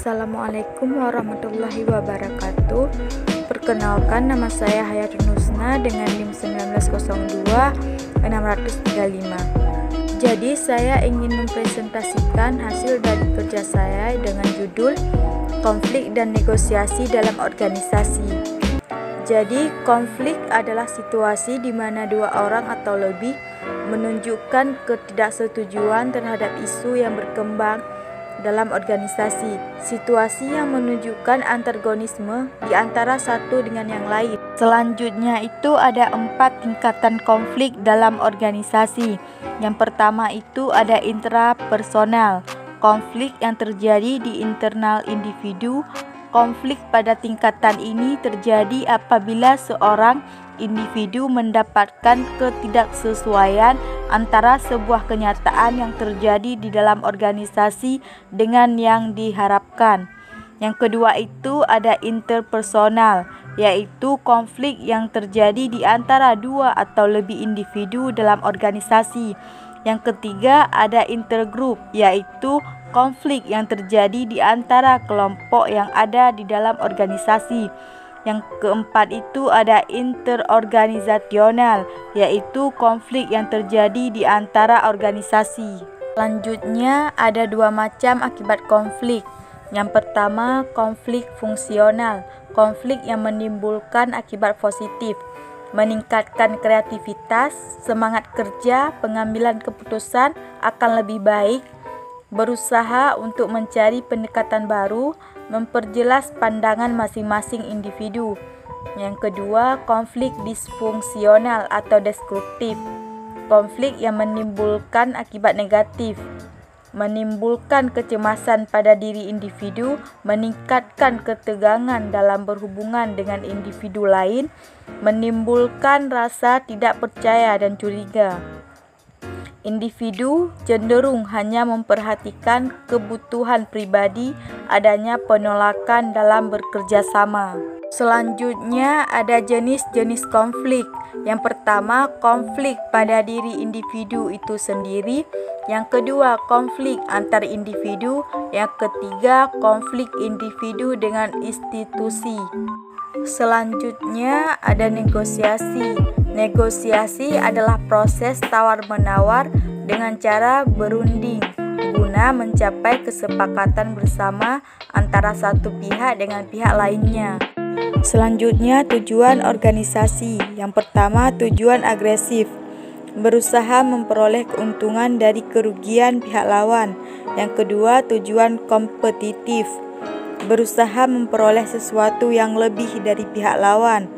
Assalamualaikum warahmatullahi wabarakatuh. Perkenalkan, nama saya Hayatun Husna dengan NIM 1902 635. Jadi saya ingin mempresentasikan hasil dari kerja saya dengan judul Konflik dan Negosiasi dalam Organisasi. Jadi konflik adalah situasi di mana dua orang atau lebih menunjukkan ketidaksetujuan terhadap isu yang berkembang dalam organisasi. Situasi yang menunjukkan antagonisme di antara satu dengan yang lain. Selanjutnya itu ada 4 tingkatan konflik dalam organisasi. Yang pertama itu ada intrapersonal, konflik yang terjadi di internal individu. Konflik pada tingkatan ini terjadi apabila seorang individu mendapatkan ketidaksesuaian antara sebuah kenyataan yang terjadi di dalam organisasi dengan yang diharapkan. Yang kedua itu ada interpersonal, yaitu konflik yang terjadi di antara dua atau lebih individu dalam organisasi. Yang ketiga ada intergroup, yaitu konflik yang terjadi di antara kelompok yang ada di dalam organisasi. Yang keempat itu ada interorganisasional, yaitu konflik yang terjadi di antara organisasi. Selanjutnya ada 2 macam akibat konflik. Yang pertama, konflik fungsional, konflik yang menimbulkan akibat positif, meningkatkan kreativitas, semangat kerja, pengambilan keputusan akan lebih baik, berusaha untuk mencari pendekatan baru, memperjelas pandangan masing-masing individu. Yang kedua, konflik disfungsional atau destruktif, konflik yang menimbulkan akibat negatif, menimbulkan kecemasan pada diri individu, meningkatkan ketegangan dalam berhubungan dengan individu lain, menimbulkan rasa tidak percaya dan curiga. Individu cenderung hanya memperhatikan kebutuhan pribadi, adanya penolakan dalam bekerja sama. Selanjutnya ada jenis-jenis konflik. Yang pertama, konflik pada diri individu itu sendiri. Yang kedua, konflik antar individu. Yang ketiga, konflik individu dengan institusi. Selanjutnya ada negosiasi. Negosiasi adalah proses tawar-menawar dengan cara berunding guna mencapai kesepakatan bersama antara satu pihak dengan pihak lainnya. Selanjutnya tujuan organisasi. Yang pertama, tujuan agresif, berusaha memperoleh keuntungan dari kerugian pihak lawan. Yang kedua, tujuan kompetitif, berusaha memperoleh sesuatu yang lebih dari pihak lawan.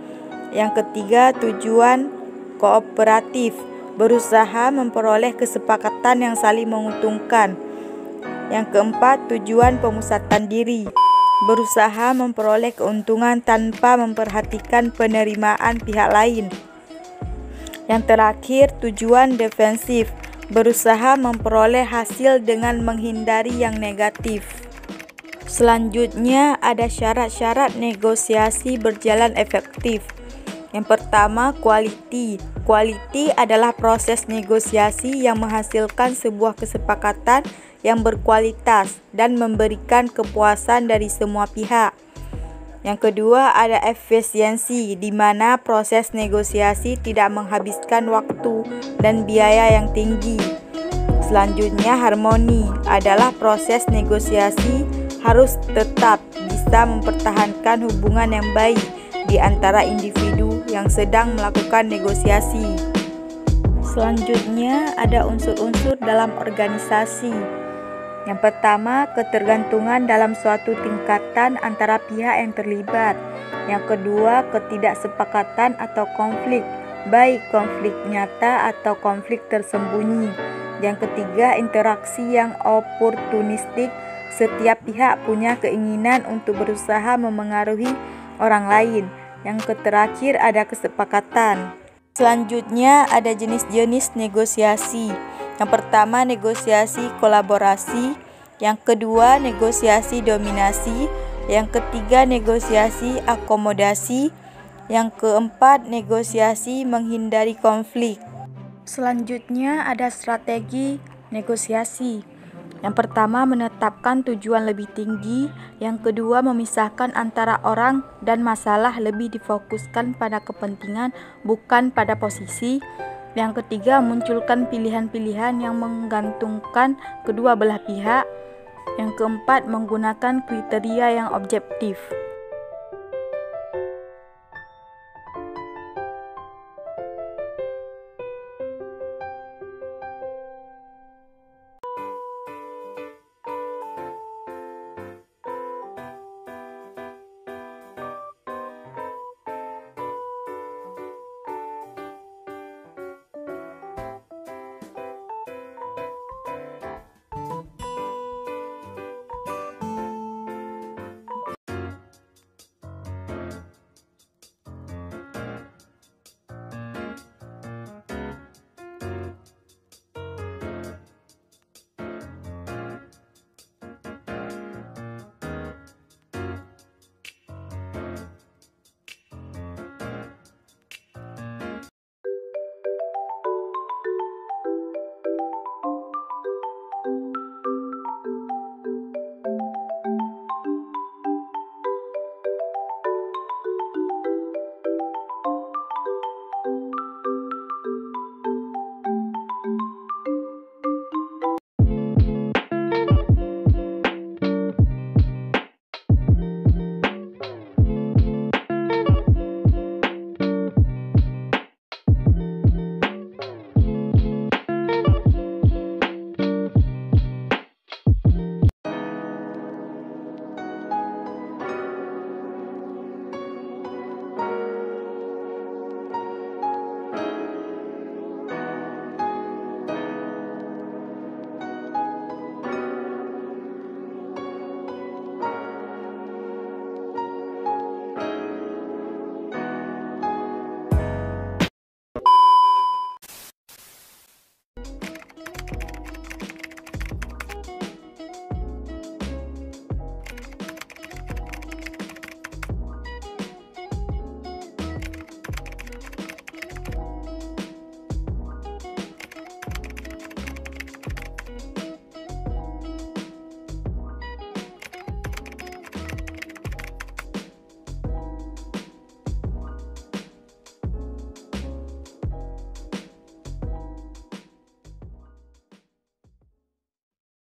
Yang ketiga, tujuan kooperatif, berusaha memperoleh kesepakatan yang saling menguntungkan. Yang keempat, tujuan pemusatan diri, berusaha memperoleh keuntungan tanpa memperhatikan penerimaan pihak lain. Yang terakhir, tujuan defensif, berusaha memperoleh hasil dengan menghindari yang negatif. Selanjutnya ada syarat-syarat negosiasi berjalan efektif. Yang pertama, quality. Quality adalah proses negosiasi yang menghasilkan sebuah kesepakatan yang berkualitas dan memberikan kepuasan dari semua pihak. Yang kedua, ada efisiensi, di mana proses negosiasi tidak menghabiskan waktu dan biaya yang tinggi. Selanjutnya, harmoni adalah proses negosiasi harus tetap bisa mempertahankan hubungan yang baik di antara individu yang sedang melakukan negosiasi. Selanjutnya ada unsur-unsur dalam organisasi. Yang pertama, ketergantungan dalam suatu tingkatan antara pihak yang terlibat. Yang kedua, ketidaksepakatan atau konflik, baik konflik nyata atau konflik tersembunyi. Yang ketiga, interaksi yang oportunistik, setiap pihak punya keinginan untuk berusaha memengaruhi orang lain. Yang terakhir ada kesepakatan. Selanjutnya ada jenis-jenis negosiasi. Yang pertama, negosiasi kolaborasi. Yang kedua, negosiasi dominasi. Yang ketiga, negosiasi akomodasi. Yang keempat, negosiasi menghindari konflik. Selanjutnya ada strategi negosiasi. Yang pertama, menetapkan tujuan lebih tinggi. Yang kedua, memisahkan antara orang dan masalah, lebih difokuskan pada kepentingan, bukan pada posisi. Yang ketiga, munculkan pilihan-pilihan yang menggantungkan kedua belah pihak. Yang keempat, menggunakan kriteria yang objektif.